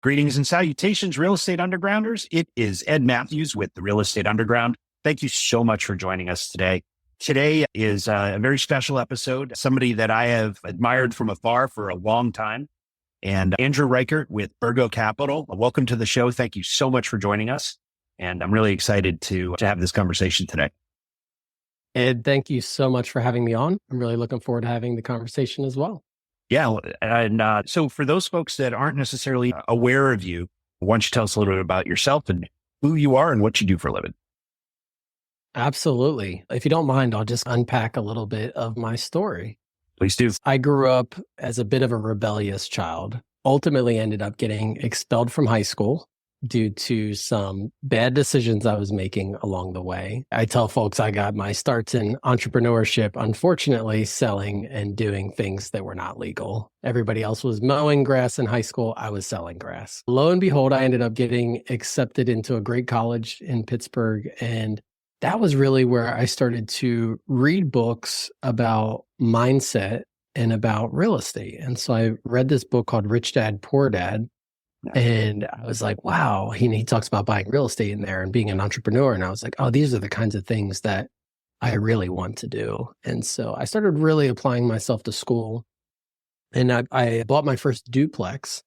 Greetings and salutations, real estate undergrounders. It is Ed Matthews with the Real Estate Underground. Thank you so much for joining us today. Today is a very special episode, somebody that I have admired from afar for a long time, and Andrew Reichert with Burgo Capital. Welcome to the show. Thank you so much for joining us. And I'm really excited to have this conversation today. Ed, thank you so much for having me on. I'm really looking forward to having the conversation as well. Yeah. And so for those folks that aren't necessarily aware of you, why don't you tell us a little bit about yourself and who you are and what you do for a living? Absolutely. If you don't mind, I'll just unpack a little bit of my story. Please do. I grew up as a bit of a rebellious child, ultimately ended up getting expelled from high school due to some bad decisions I was making along the way. I tell folks I got my starts in entrepreneurship, unfortunately, selling and doing things that were not legal. Everybody else was mowing grass in high school. I was selling grass. Lo and behold, I ended up getting accepted into a great college in Pittsburgh. And that was really where I started to read books about mindset and about real estate. And so I read this book called Rich Dad, Poor Dad. And I was like, wow, he talks about buying real estate in there and being an entrepreneur. And I was like, oh, these are the kinds of things that I really want to do. And so I started really applying myself to school. And I bought my first duplex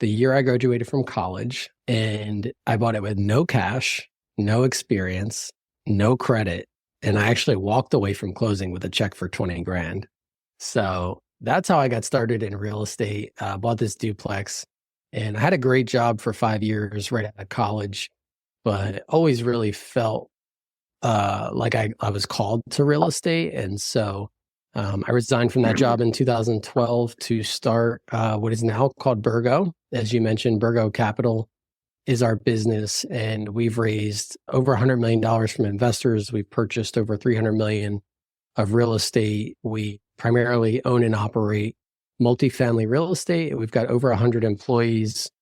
the year I graduated from college. And I bought it with no cash, no experience, no credit. And I actually walked away from closing with a check for 20 grand. So that's how I got started in real estate. Bought this duplex. And I had a great job for 5 years right out of college, but always really felt like I was called to real estate. And so I resigned from that job in 2012 to start what is now called Burgo. As you mentioned, Burgo Capital is our business, and we've raised over $100 million from investors. We've purchased over $300 million of real estate. We primarily own and operate multifamily real estate. We've got over 100 employees,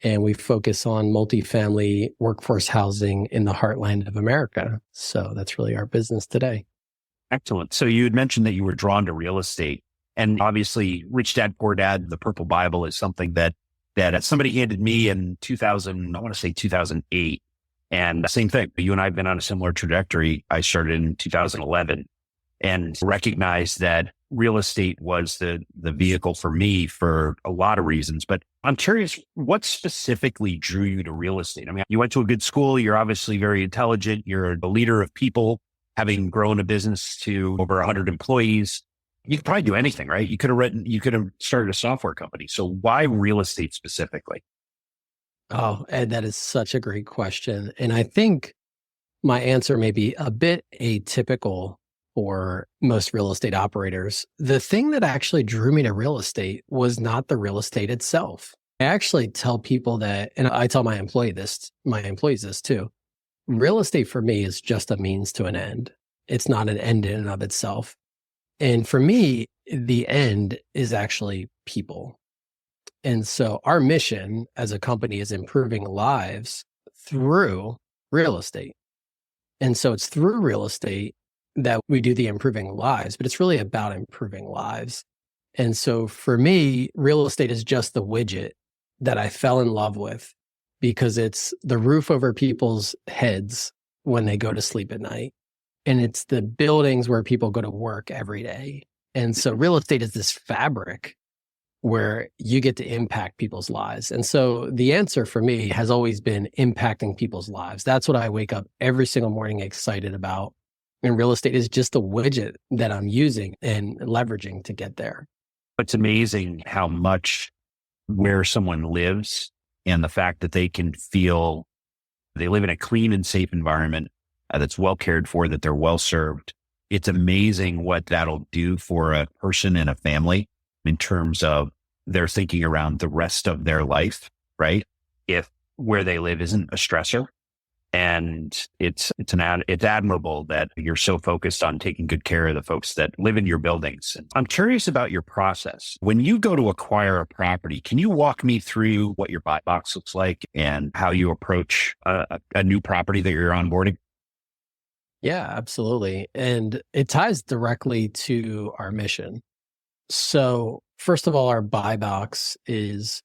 and we focus on multifamily workforce housing in the heartland of America. So that's really our business today. Excellent. So you had mentioned that you were drawn to real estate, and obviously Rich Dad, Poor Dad, the Purple Bible is something that somebody handed me in 2008. And same thing. You and I have been on a similar trajectory. I started in 2011 and recognized that real estate was the vehicle for me for a lot of reasons. But I'm curious, what specifically drew you to real estate? I mean, you went to a good school. You're obviously very intelligent. You're a leader of people, having grown a business to over 100 employees. You could probably do anything, right? You could have started a software company. So why real estate specifically? Oh, Ed, that is such a great question. And I think my answer may be a bit atypical for most real estate operators. The thing that actually drew me to real estate was not the real estate itself. I actually tell people that, and I tell my employees this too. Real estate for me is just a means to an end. It's not an end in and of itself. And for me, the end is actually people. And so our mission as a company is improving lives through real estate. And so it's through real estate that we do the improving lives, but it's really about improving lives. And so for me, real estate is just the widget that I fell in love with because it's the roof over people's heads when they go to sleep at night. And it's the buildings where people go to work every day. And so real estate is this fabric where you get to impact people's lives. And so the answer for me has always been impacting people's lives. That's what I wake up every single morning excited about. And real estate is just a widget that I'm using and leveraging to get there. It's amazing how much where someone lives and the fact that they can feel they live in a clean and safe environment that's well cared for, that they're well served. It's amazing what that'll do for a person and a family in terms of their thinking around the rest of their life, right? If where they live isn't a stressor. And it's admirable that you're so focused on taking good care of the folks that live in your buildings. I'm curious about your process. When you go to acquire a property, can you walk me through what your buy box looks like and how you approach a new property that you're onboarding? Yeah, absolutely. And it ties directly to our mission. So first of all, our buy box is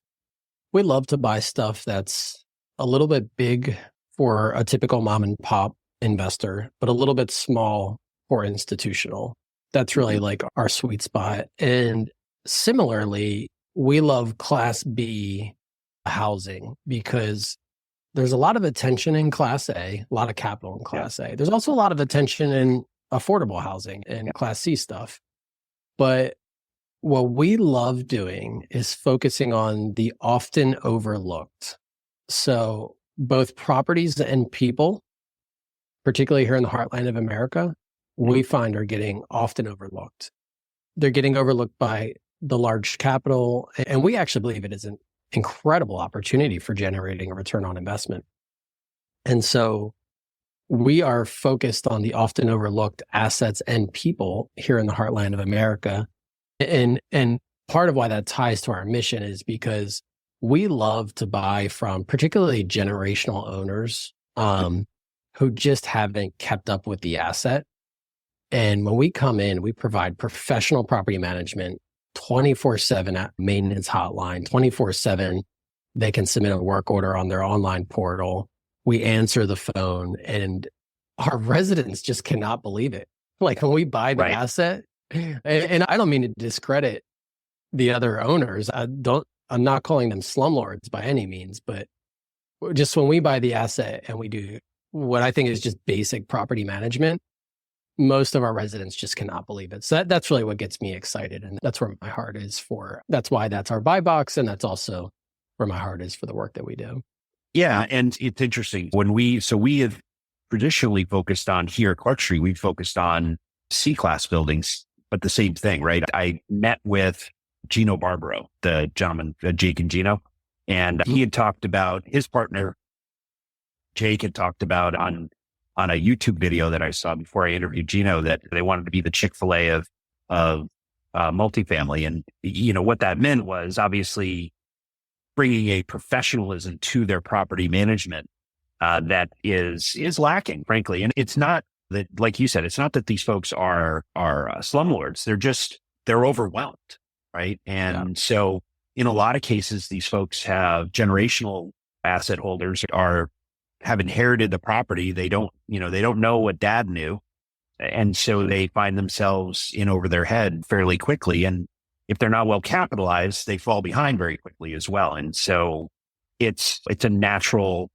We love to buy stuff that's a little bit big for a typical mom and pop investor, but a little bit small for institutional. That's really like our sweet spot. And similarly, we love Class B housing because there's a lot of attention in Class A, a lot of capital in Class A. There's also a lot of attention in affordable housing and Class C stuff. But what we love doing is focusing on the often overlooked. So both properties and people, particularly here in the heartland of America, we find are getting often overlooked. They're getting overlooked by the large capital. And we actually believe it is an incredible opportunity for generating a return on investment. And so we are focused on the often overlooked assets and people here in the heartland of America. And part of why that ties to our mission is because we love to buy from particularly generational owners who just haven't kept up with the asset. And when we come in, we provide professional property management, 24/7 maintenance hotline, 24/7. They can submit a work order on their online portal. We answer the phone, and our residents just cannot believe it. Like when we buy the asset, and I don't mean to discredit the other owners. I'm not calling them slumlords by any means, but just when we buy the asset and we do what I think is just basic property management, most of our residents just cannot believe it. So that's really what gets me excited. And that's where my heart is for. That's why that's our buy box. And that's also where my heart is for the work that we do. Yeah. And it's interesting we have traditionally focused on here at Clark Street, we've focused on C-class buildings, but the same thing, right? I met with Gino Barbaro, the gentleman, Jake and Gino, and he had talked about his partner, Jake had talked about on a YouTube video that I saw before I interviewed Gino that they wanted to be the Chick-fil-A of multifamily. And, what that meant was obviously bringing a professionalism to their property management that is lacking, frankly. And it's not that, like you said, it's not that these folks are slumlords. They're overwhelmed, right? And so in a lot of cases, these folks have generational asset holders have inherited the property. They don't know what dad knew. And so they find themselves in over their head fairly quickly. And if they're not well capitalized, they fall behind very quickly as well. And so it's a natural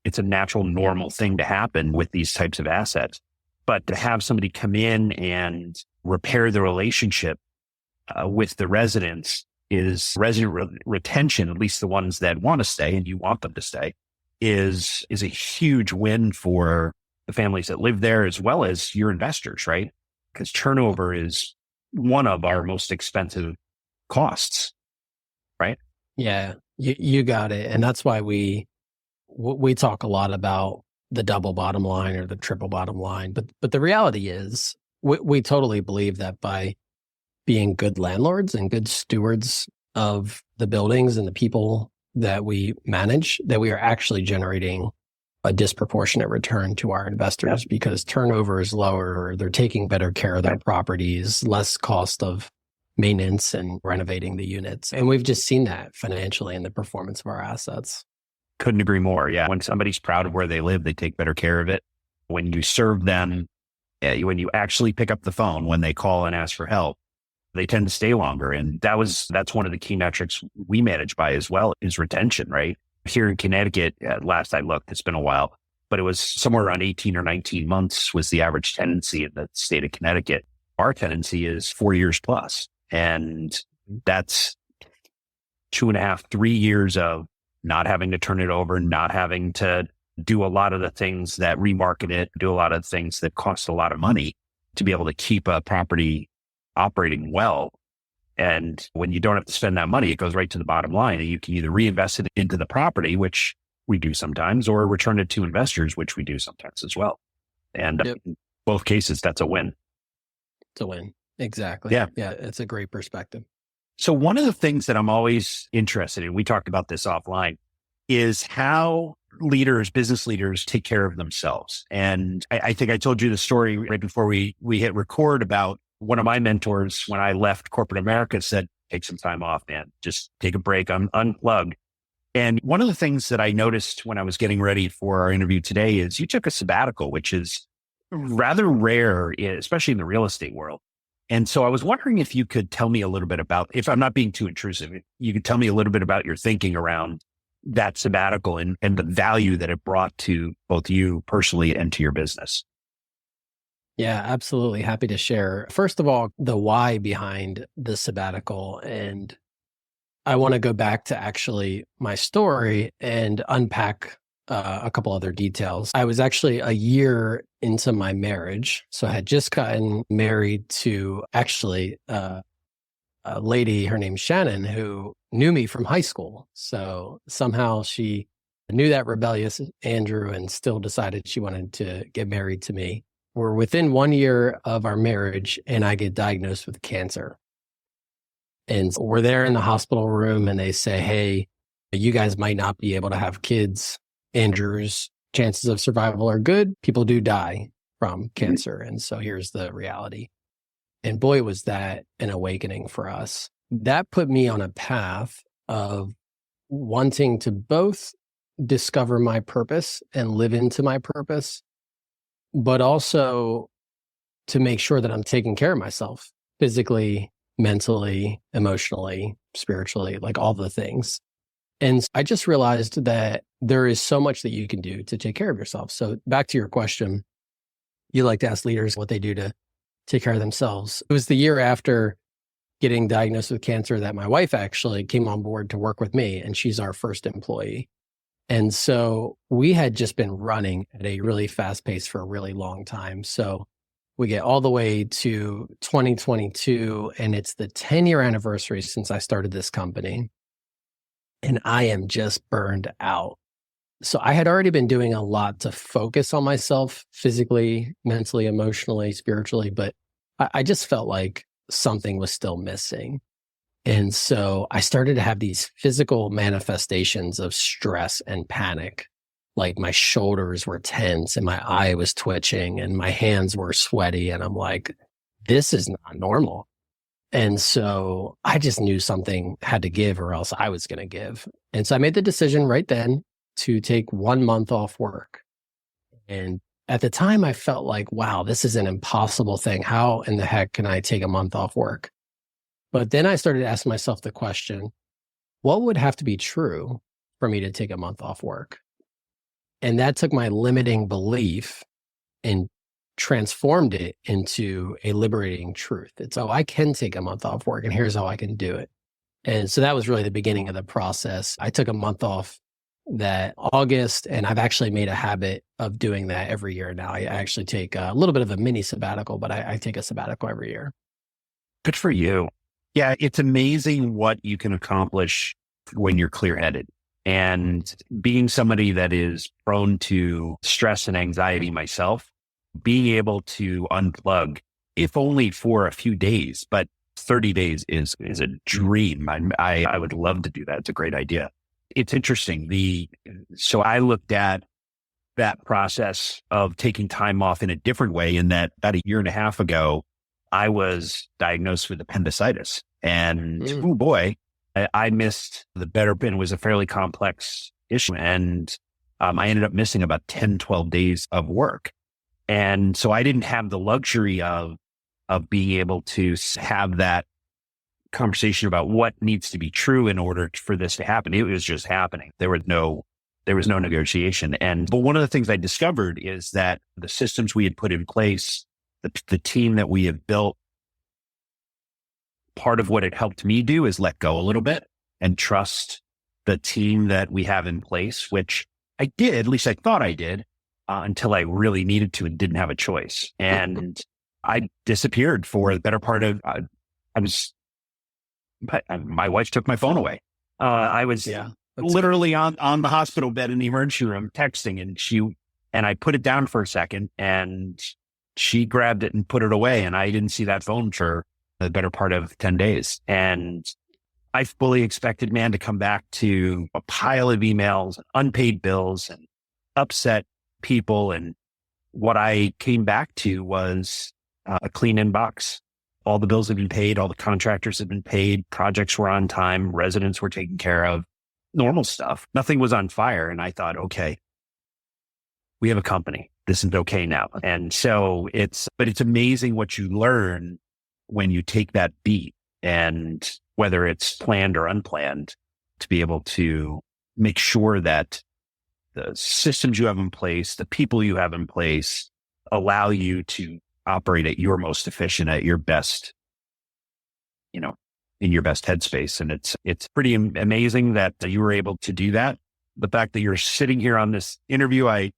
normal thing to happen with these types of assets. But to have somebody come in and repair the relationship with the residents is resident retention, at least the ones that want to stay and you want them to stay, is a huge win for the families that live there as well as your investors, right? Because turnover is one of our most expensive costs, right? Yeah, you got it. And that's why we talk a lot about the double bottom line or the triple bottom line. But the reality is we totally believe that by being good landlords and good stewards of the buildings and the people that we manage, that we are actually generating a disproportionate return to our investors because turnover is lower, they're taking better care of their properties, less cost of maintenance and renovating the units. And we've just seen that financially in the performance of our assets. Couldn't agree more. Yeah. When somebody's proud of where they live, they take better care of it. When you serve them, when you actually pick up the phone, when they call and ask for help, they tend to stay longer. And that's one of the key metrics we manage by as well is retention, right? Here in Connecticut, last I looked, it's been a while, but it was somewhere around 18 or 19 months was the average tenancy in the state of Connecticut. Our tenancy is 4 years plus. And that's 2.5, 3 years of not having to turn it over, not having to do a lot of the things that remarket it, do a lot of things that cost a lot of money to be able to keep a property operating well. And when you don't have to spend that money, it goes right to the bottom line. And you can either reinvest it into the property, which we do sometimes, or return it to investors, which we do sometimes as well. And in both cases, that's a win. It's a win. Exactly. Yeah. It's a great perspective. So one of the things that I'm always interested in, we talked about this offline, is how business leaders take care of themselves. And I think I told you the story right before we hit record about one of my mentors when I left corporate America said, take some time off, man. Just take a break, unplug. And one of the things that I noticed when I was getting ready for our interview today is you took a sabbatical, which is rather rare, especially in the real estate world. And so I was wondering if you could tell me a little bit about, if I'm not being too intrusive, you could tell me a little bit about your thinking around that sabbatical and the value that it brought to both you personally and to your business. Yeah, absolutely. Happy to share. First of all, the why behind the sabbatical. And I want to go back to actually my story and unpack a couple other details. I was actually a year into my marriage. So I had just gotten married to actually a lady, her name's Shannon, who knew me from high school. So somehow she knew that rebellious Andrew and still decided she wanted to get married to me. We're within 1 year of our marriage and I get diagnosed with cancer. And we're there in the hospital room and they say, hey, you guys might not be able to have kids. Andrew's chances of survival are good. People do die from cancer. And so here's the reality. And boy, was that an awakening for us. That put me on a path of wanting to both discover my purpose and live into my purpose, but also to make sure that I'm taking care of myself physically, mentally, emotionally, spiritually, like all the things. And I just realized that there is so much that you can do to take care of yourself. So back to your question, you like to ask leaders what they do to take care of themselves. It was the year after getting diagnosed with cancer that my wife actually came on board to work with me, and she's our first employee. And so we had just been running at a really fast pace for a really long time. So we get all the way to 2022, and it's the 10-year anniversary since I started this company. And I am just burned out. So I had already been doing a lot to focus on myself physically, mentally, emotionally, spiritually, but I just felt like something was still missing. And so I started to have these physical manifestations of stress and panic. Like my shoulders were tense and my eye was twitching and my hands were sweaty. And I'm like, this is not normal. And so I just knew something had to give or else I was going to give. And so I made the decision right then to take 1 month off work. And at the time I felt like, wow, this is an impossible thing. How in the heck can I take a month off work? But then I started asking myself the question, what would have to be true for me to take a month off work? And that took my limiting belief and transformed it into a liberating truth. It's, oh, I can take a month off work and here's how I can do it. And so that was really the beginning of the process. I took a month off that August, and I've actually made a habit of doing that every year now. I actually take a little bit of a mini sabbatical, but I take a sabbatical every year. Good for you. Yeah, it's amazing what you can accomplish when you're clear-headed. And being somebody that is prone to stress and anxiety myself, being able to unplug, if only for a few days, but 30 days is a dream. I would love to do that. It's a great idea. It's interesting. So I looked at that process of taking time off in a different way, in that about a year and a half ago, I was diagnosed with appendicitis. And oh boy, I missed the better bit. It was a fairly complex issue. And I ended up missing about 10, 12 days of work. And so I didn't have the luxury of being able to have that conversation about what needs to be true in order for this to happen. It was just happening. There was no negotiation. But one of the things I discovered is that the systems we had put in place, the team that we have built, part of what it helped me do is let go a little bit and trust the team that we have in place, which I did, at least I thought I did, until I really needed to and didn't have a choice. And I disappeared for the better part of, my wife took my phone away. I was literally on the hospital bed in the emergency room texting, and I put it down for a second and she grabbed it and put it away. And I didn't see that phone for the better part of 10 days. And I fully expected, man, to come back to a pile of emails, unpaid bills, and upset people. And what I came back to was a clean inbox All the bills had been paid. All the contractors had been paid. Projects were on time. Residents were taken care of. Normal stuff. Nothing was on fire. And I thought, okay, we have a company. This is okay now. And so but it's amazing what you learn when you take that beat, and whether it's planned or unplanned, to be able to make sure that the systems you have in place, the people you have in place, allow you to operate at your most efficient, at your best, in your best headspace. And it's pretty amazing that you were able to do that. The fact that you're sitting here on this interview, I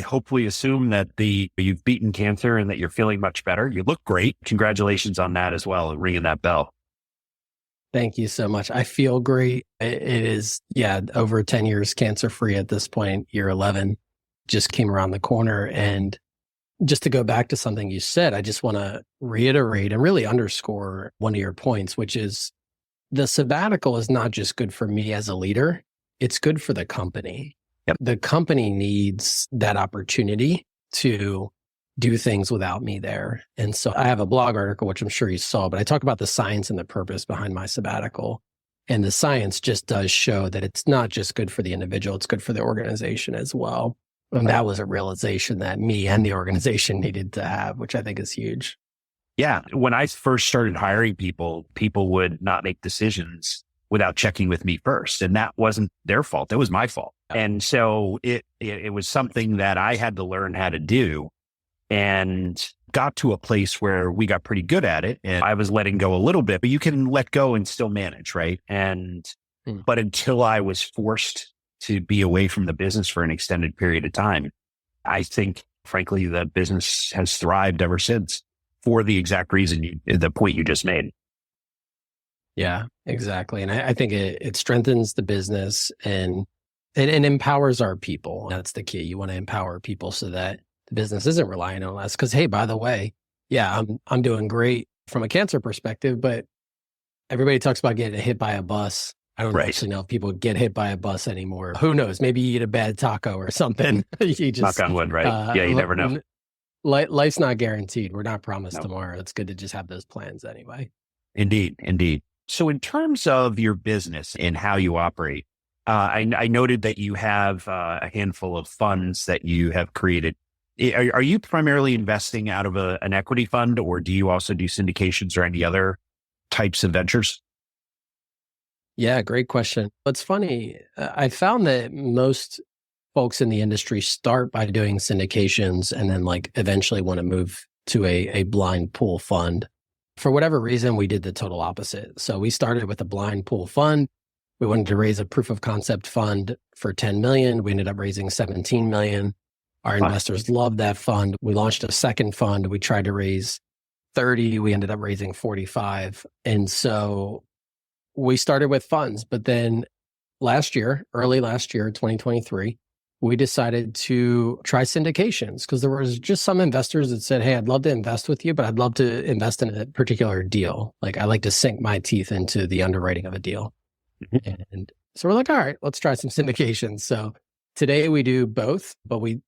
hopefully assume that you've beaten cancer and that you're feeling much better. You look great. Congratulations on that as well, ringing that bell. Thank you so much. I feel great. It is, over 10 years cancer-free at this point. Year 11 just came around the corner. And just to go back to something you said, I just want to reiterate and really underscore one of your points, which is the sabbatical is not just good for me as a leader. It's good for the company. Yep. The company needs that opportunity to do things without me there. And so I have a blog article, which I'm sure you saw, but I talk about the science and the purpose behind my sabbatical. And the science just does show that it's not just good for the individual, it's good for the organization as well. And that was a realization that me and the organization needed to have, which I think is huge. Yeah. When I first started hiring people would not make decisions without checking with me first. And that wasn't their fault. That was my fault. And so it was something that I had to learn how to do, and got to a place where we got pretty good at it. And I was letting go a little bit, but you can let go and still manage, right? But until I was forced to be away from the business for an extended period of time, I think, frankly, the business has thrived ever since, for the exact reason the point you just made. Yeah, exactly. And I think it strengthens the business and it empowers our people. That's the key. You want to empower people so that the business isn't relying on us. Because, hey, by the way, I'm doing great from a cancer perspective, but everybody talks about getting hit by a bus. I don't actually know if people get hit by a bus anymore. Who knows? Maybe you eat a bad taco or something. You just, knock on wood, right? You never know. Life's not guaranteed. We're not promised tomorrow. It's good to just have those plans anyway. Indeed. So in terms of your business and how you operate, I noted that you have a handful of funds that you have created. Are you primarily investing out of an equity fund, or do you also do syndications or any other types of ventures? Yeah, great question. It's funny. I found that most folks in the industry start by doing syndications and then eventually want to move to a blind pool fund. For whatever reason, we did the total opposite. So we started with a blind pool fund. We wanted to raise a proof of concept fund for 10 million. We ended up raising 17 million. Our investors loved that fund. We launched a second fund. We tried to raise 30. We ended up raising 45. And so we started with funds, but then early last year, 2023, we decided to try syndications because there was just some investors that said, hey, I'd love to invest with you, but I'd love to invest in a particular deal. I like to sink my teeth into the underwriting of a deal. And so we're like, all right, let's try some syndications. So today we do both, but we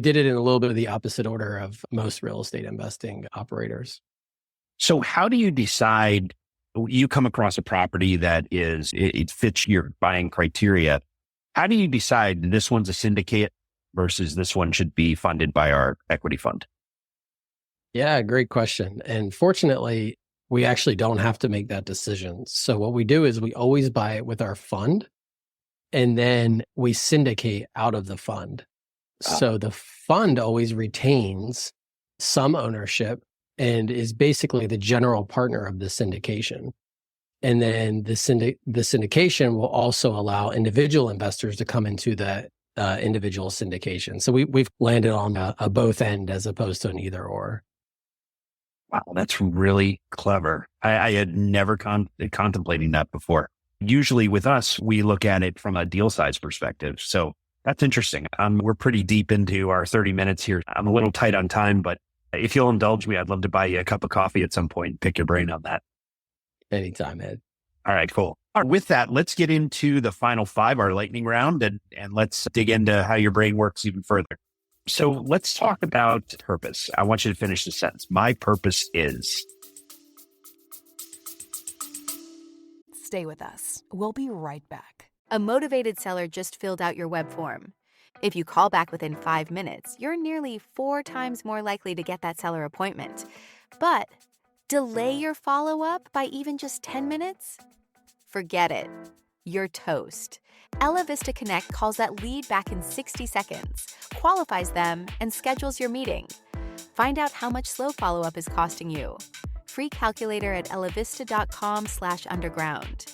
did it in a little bit of the opposite order of most real estate investing operators. So how do you decide? You come across a property that it fits your buying criteria. How do you decide this one's a syndicate versus this one should be funded by our equity fund? Yeah, great question. And fortunately, we actually don't have to make that decision. So what we do is we always buy it with our fund, and then we syndicate out of the fund. So the fund always retains some ownership and is basically the general partner of the syndication. And then the syndication will also allow individual investors to come into the individual syndication. So we've landed on a both end as opposed to an either or. Wow, that's really clever. I had never contemplating that before. Usually with us, we look at it from a deal size perspective. So that's interesting. We're pretty deep into our 30 minutes here. I'm a little tight on time, but if you'll indulge me, I'd love to buy you a cup of coffee at some point and pick your brain on that. Anytime, Ed. All right, cool. All right, with that, let's get into the final five, our lightning round, and let's dig into how your brain works even further. So let's talk about purpose. I want you to finish the sentence. My purpose is. Stay with us. We'll be right back. A motivated seller just filled out your web form. If you call back within 5 minutes, you're nearly 4 times more likely to get that seller appointment. But delay your follow-up by even just 10 minutes? Forget it. You're toast. Ella Vista Connect calls that lead back in 60 seconds, qualifies them, and schedules your meeting. Find out how much slow follow-up is costing you. Free calculator at ellavista.com/underground.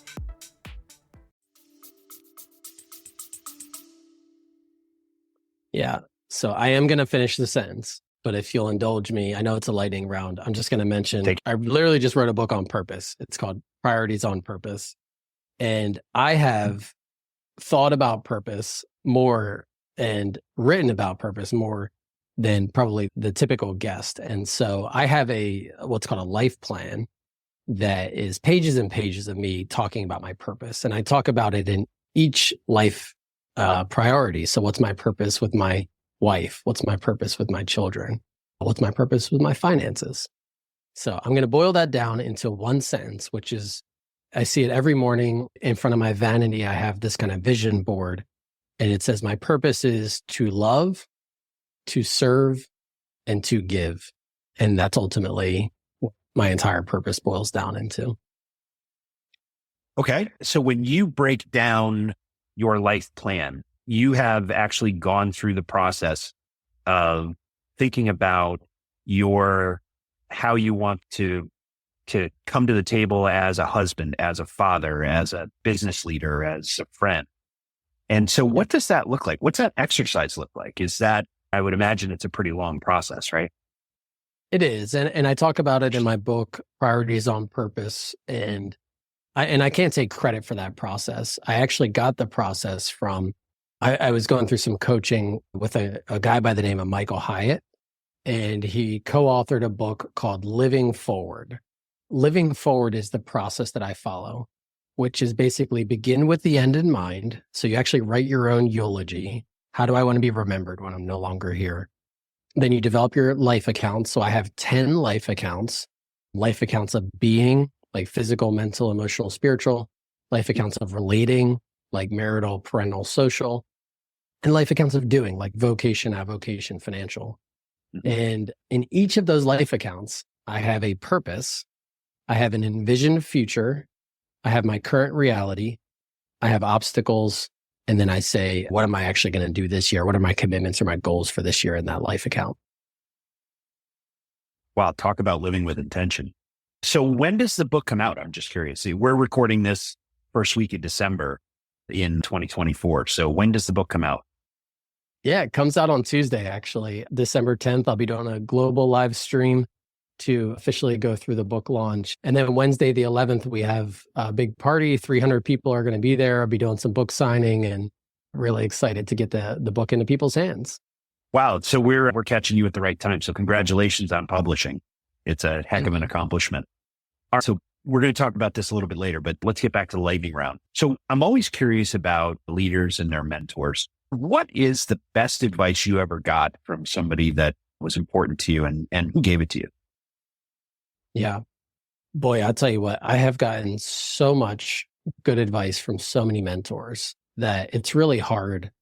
Yeah. So I am going to finish the sentence, but if you'll indulge me, I know it's a lightning round. I'm just going to mention, I literally just wrote a book on purpose. It's called Priorities on Purpose. And I have thought about purpose more and written about purpose more than probably the typical guest. And so I have what's called a life plan that is pages and pages of me talking about my purpose. And I talk about it in each life priority. So what's my purpose with my wife? What's my purpose with my children? What's my purpose with my finances? So I'm going to boil that down into one sentence, which is, I see it every morning in front of my vanity. I have this kind of vision board, and it says, my purpose is to love, to serve, and to give. And that's ultimately what my entire purpose boils down into. Okay. So when you break down your life plan, you have actually gone through the process of thinking about how you want to come to the table as a husband, as a father, as a business leader, as a friend. And so what does that look like? What's that exercise look like? I would imagine it's a pretty long process, right? It is. And I talk about it in my book, Priorities on Purpose. And I can't take credit for that process. I actually got the process from, I was going through some coaching with a guy by the name of Michael Hyatt, and he co-authored a book called Living Forward. Living Forward is the process that I follow, which is basically begin with the end in mind. So you actually write your own eulogy. How do I want to be remembered when I'm no longer here? Then you develop your life accounts. So I have 10 life accounts of being, like physical, mental, emotional, spiritual, life accounts of relating, like marital, parental, social, and life accounts of doing, like vocation, avocation, financial. And in each of those life accounts, I have a purpose. I have an envisioned future. I have my current reality. I have obstacles. And then I say, what am I actually going to do this year? What are my commitments or my goals for this year in that life account? Wow. Talk about living with intention. So when does the book come out? I'm just curious. See, we're recording this first week of December in 2024. So when does the book come out? Yeah, it comes out on Tuesday, actually. December 10th, I'll be doing a global live stream to officially go through the book launch. And then Wednesday, the 11th, we have a big party. 300 people are going to be there. I'll be doing some book signing, and really excited to get the book into people's hands. Wow. So we're catching you at the right time. So congratulations on publishing. It's a heck of an accomplishment. All right, so we're going to talk about this a little bit later, but let's get back to the lightning round. So I'm always curious about leaders and their mentors. What is the best advice you ever got from somebody that was important to you, and who gave it to you? Yeah. Boy, I'll tell you what, I have gotten so much good advice from so many mentors that it's really hard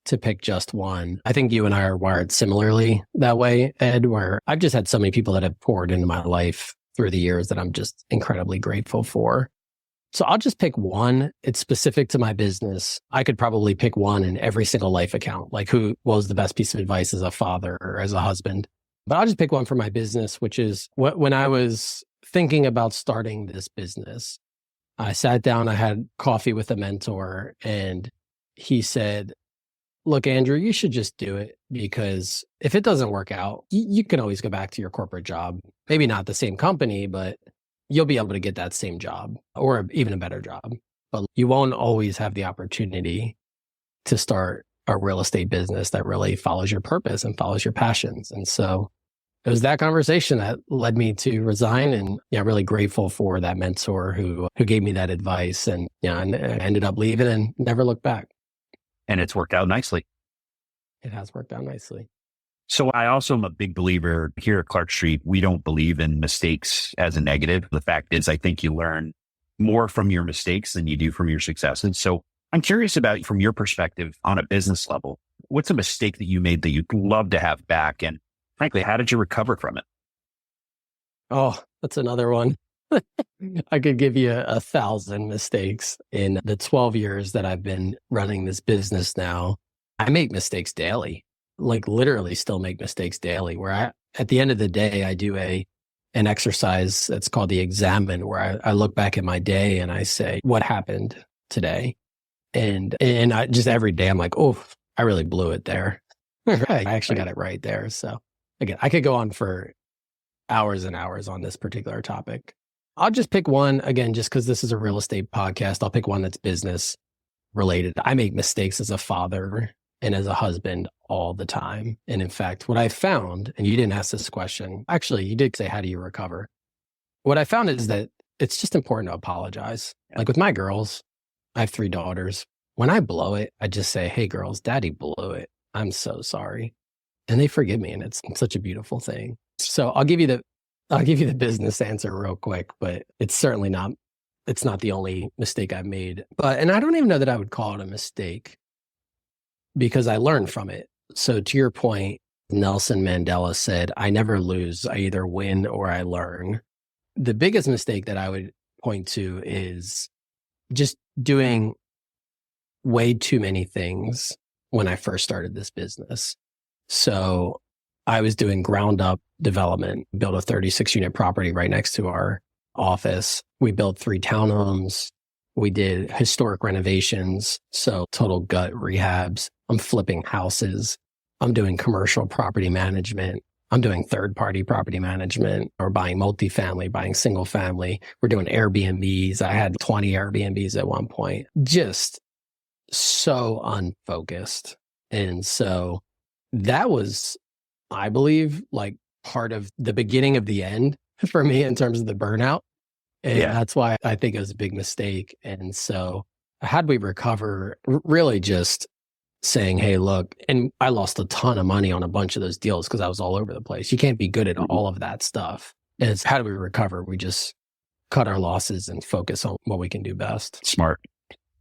to pick just one. I think you and I are wired similarly that way, Ed, where I've just had so many people that have poured into my life through the years that I'm just incredibly grateful for. So I'll just pick one. It's specific to my business. I could probably pick one in every single life account, like who was the best piece of advice as a father or as a husband. But I'll just pick one for my business, which is when I was thinking about starting this business, I sat down, I had coffee with a mentor, and he said, look, Andrew, you should just do it, because if it doesn't work out, you can always go back to your corporate job. Maybe not the same company, but you'll be able to get that same job or even a better job. But you won't always have the opportunity to start a real estate business that really follows your purpose and follows your passions. And so it was that conversation that led me to resign, and really grateful for that mentor who gave me that advice, and I ended up leaving and never looked back. And it's worked out nicely. It has worked out nicely. So I also am a big believer here at Clark Street. We don't believe in mistakes as a negative. The fact is, I think you learn more from your mistakes than you do from your successes. So I'm curious about, from your perspective on a business level, what's a mistake that you made that you'd love to have back? And frankly, how did you recover from it? Oh, that's another one. I could give you 1,000 mistakes in the 12 years that I've been running this business now. I make mistakes daily, like literally still make mistakes daily, where at the end of the day, I do an exercise that's called the examine, where I look back at my day and I say, what happened today? And I just every day I'm like, oh, I really blew it there. I actually got it right there. So again, I could go on for hours and hours on this particular topic. I'll just pick one again, just because this is a real estate podcast. I'll pick one that's business related. I make mistakes as a father and as a husband all the time. And in fact, what I found, and you didn't ask this question, actually, you did say, how do you recover? What I found is that it's just important to apologize. Like with my girls, I have 3 daughters. When I blow it, I just say, hey girls, daddy blew it. I'm so sorry. And they forgive me. And it's such a beautiful thing. So I'll give you the business answer real quick, but it's not the only mistake I've made. And I don't even know that I would call it a mistake, because I learned from it. So to your point, Nelson Mandela said, I never lose. I either win or I learn. The biggest mistake that I would point to is just doing way too many things when I first started this business. So I was doing ground up development, built a 36 unit property right next to our office. We built 3 townhomes. We did historic renovations. So total gut rehabs. I'm flipping houses. I'm doing commercial property management. I'm doing third-party property management, or buying multifamily, buying single family. We're doing Airbnbs. I had 20 Airbnbs at one point. Just so unfocused. And so that was, I believe, like part of the beginning of the end for me in terms of the burnout. And that's why I think it was a big mistake. And so how do we recover? Really just saying, hey, look, and I lost a ton of money on a bunch of those deals because I was all over the place. You can't be good at all of that stuff. And it's how do we recover? We just cut our losses and focus on what we can do best. Smart.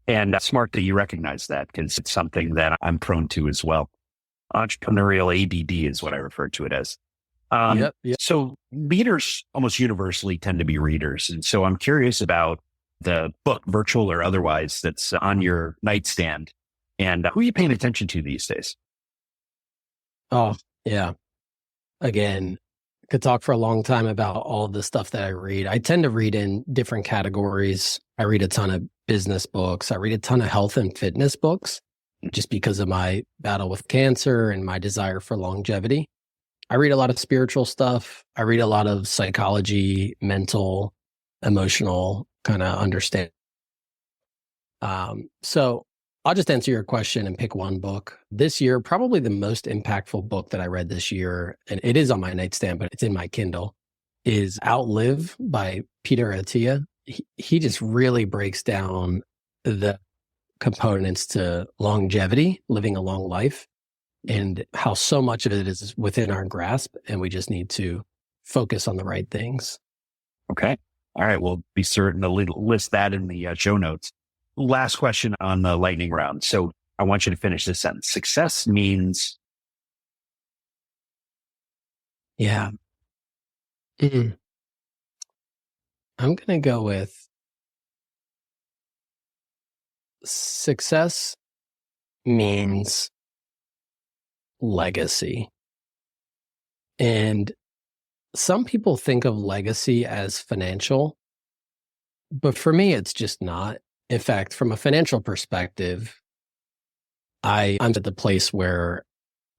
And smart that you recognize that, because it's something that I'm prone to as well. Entrepreneurial ADD is what I refer to it as. Yep. So leaders almost universally tend to be readers. And so I'm curious about the book, virtual or otherwise, that's on your nightstand. And who are you paying attention to these days? Oh, yeah. Again, could talk for a long time about all of the stuff that I read. I tend to read in different categories. I read a ton of business books. I read a ton of health and fitness books, just because of my battle with cancer and my desire for longevity. I read a lot of spiritual stuff. I read a lot of psychology, mental, emotional kind of understanding. So I'll just answer your question and pick one book. This year, probably the most impactful book that I read this year, and it is on my nightstand, but it's in my Kindle, is Outlive by Peter Attia. He just really breaks down the components to longevity, living a long life, and how so much of it is within our grasp, and we just need to focus on the right things. Okay. All right. We'll be certain to list that in the show notes. Last question on the lightning round. So I want you to finish this sentence. Success means. Yeah. I'm going to go with success means legacy. And some people think of legacy as financial, but for me, it's just not. In fact, from a financial perspective, I'm at the place where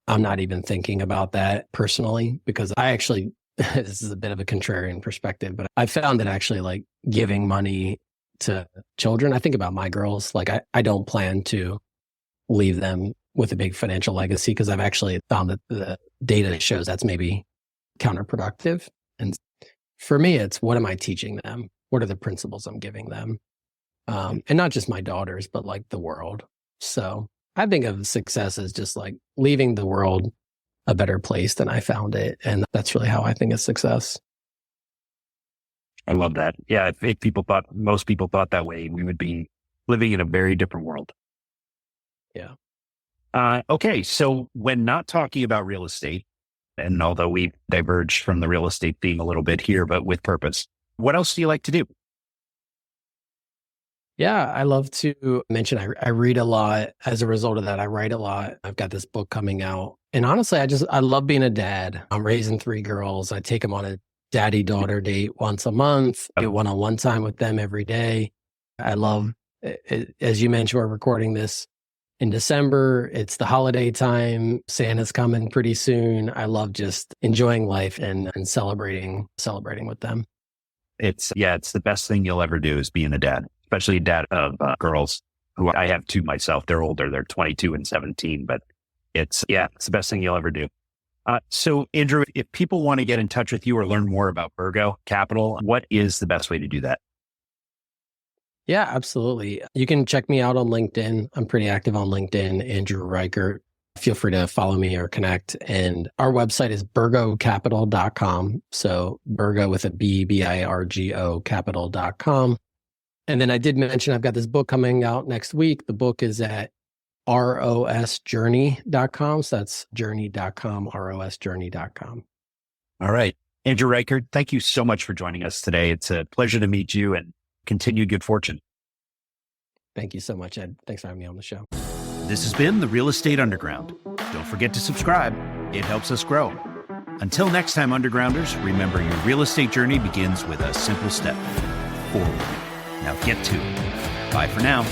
I'm not even thinking about that personally, because I actually, this is a bit of a contrarian perspective, but I found that actually like giving money to children, I think about my girls, like I don't plan to leave them with a big financial legacy, because I've actually found that the data shows that's maybe counterproductive. And for me, it's what am I teaching them? What are the principles I'm giving them? And not just my daughters, but like the world. So I think of success as just like leaving the world a better place than I found it. And that's really how I think of success. I love that. Yeah. If most people thought that way, we would be living in a very different world. Yeah. Okay. So when not talking about real estate, and although we've diverged from the real estate theme a little bit here, but with purpose, what else do you like to do? Yeah, I love to mention I read a lot. As a result of that, I write a lot. I've got this book coming out. And honestly, I love being a dad. I'm raising 3 girls. I take them on a daddy-daughter date once a month, get one-on-one time with them every day. I love, as you mentioned, we're recording this in December. It's the holiday time. Santa's coming pretty soon. I love just enjoying life and celebrating with them. It's the best thing you'll ever do is being a dad, especially a dad of girls who I have 2 myself. They're older. They're 22 and 17, but it's the best thing you'll ever do. So Andrew, if people want to get in touch with you or learn more about Burgo Capital, what is the best way to do that? Yeah, absolutely. You can check me out on LinkedIn. I'm pretty active on LinkedIn, Andrew Reichert. Feel free to follow me or connect. And our website is burgocapital.com. So Burgo with a B, BIRGO capital.com. And then I did mention I've got this book coming out next week. The book is at rosjourney.com. So that's journey.com, rosjourney.com. All right. Andrew Reichert, thank you so much for joining us today. It's a pleasure to meet you and continued good fortune. Thank you so much, Ed. Thanks for having me on the show. This has been the Real Estate Underground. Don't forget to subscribe. It helps us grow. Until next time, Undergrounders, remember your real estate journey begins with a simple step forward. Now get to it. Bye for now.